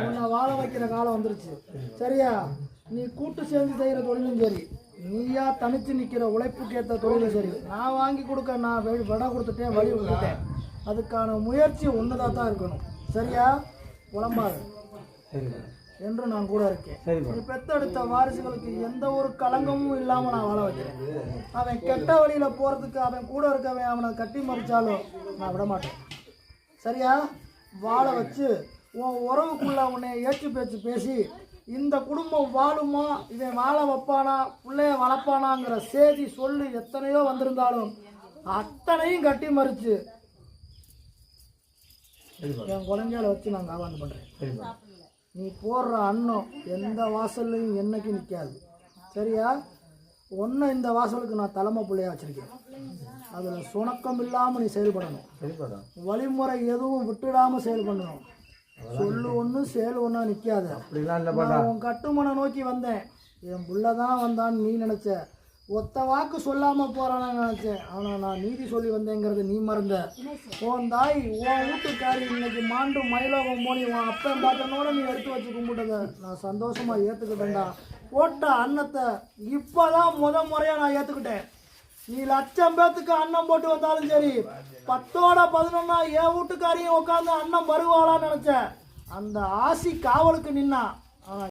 உன்னை வாழ வைக்கிற காலம் வந்துருச்சு. சரியா? நீ கூட்டு சேர்ந்து செய்கிற தொழிலும் சரி, நீயா தனிச்சு நிற்கிற உழைப்புக்கு ஏற்ற தொழிலும் சரி, நான் வாங்கி கொடுக்க நான் விட கொடுத்துட்டேன், வழி விட்டுட்டேன். அதுக்கான முயற்சி ஒன்றுதான் தான் இருக்கணும். சரியா? புலம்பாது என்று நான் கூட இருக்கேன். நீ பெத்தெடுத்த வாரிசுகளுக்கு எந்த ஒரு களங்கமும் இல்லாமல் நான் வாழ வைக்கிறேன். அவன் கெட்ட வழியில் போகிறதுக்கு அவன் கூட இருக்கவன் அவனை கட்டி மறிச்சாலும் நான் விட மாட்டேன். சரியா? வாழ வச்சு உன் உறவுக்குள்ள உன்னை ஏற்று பேச்சு பேசி இந்த குடும்பம் வாழுமா, இவன் வாழ வைப்பானா, பிள்ளைய வளர்ப்பானாங்கிற செய்தி சொல்லி எத்தனையோ வந்திருந்தாலும் அத்தனையும் கட்டி மறிச்சு என் குழந்தைகளை வச்சு நான் காவாந்து பண்ணுறேன். நீ போடுற அன்னம் எந்த வாசல்லையும் என்னைக்கு நிற்காது. சரியா? ஒன்று இந்த வாசலுக்கு நான் தலைமை பிள்ளையா வச்சிருக்கேன். அதில் சுணக்கம் இல்லாமல் நீ செயல்படணும். வழிமுறை எதுவும் விட்டுடாமல் செயல் பண்ணணும். சொல்லு ஒன்று செயல் ஒன்றா நிற்காது. நான் உன் கட்டுமனை நோக்கி வந்தேன். என் புள்ள தான் வந்தான்னு நீ நினச்ச. ஒத்த வாக்கு சொல்லாமல் போகிறான்னு நினச்சேன். ஆனால் நான் நீதி சொல்லி வந்தேங்கிறது நீ மறந்த. உன் தாய் உன் வீட்டுக்காரி இன்னைக்கு மாண்டு மயிலோகம் போனி உன் அப்பன் பார்த்தனோட நீ எடுத்து வச்சு கும்பிட்டத நான் சந்தோஷமாக ஏற்றுக்கிட்டேன்டா. போட்ட அன்னத்தை இப்போ தான் முறையாக நான் ஏற்றுக்கிட்டேன். நீ லட்சம் பேத்துக்கு அன்னம் போட்டு வந்தாலும் சரி, 10ஓட 11 என் வீட்டுக்காரியும் உட்காந்து அன்னம் வருவாளான்னு நினச்சேன். அந்த ஆசி காவலுக்கு நின்னா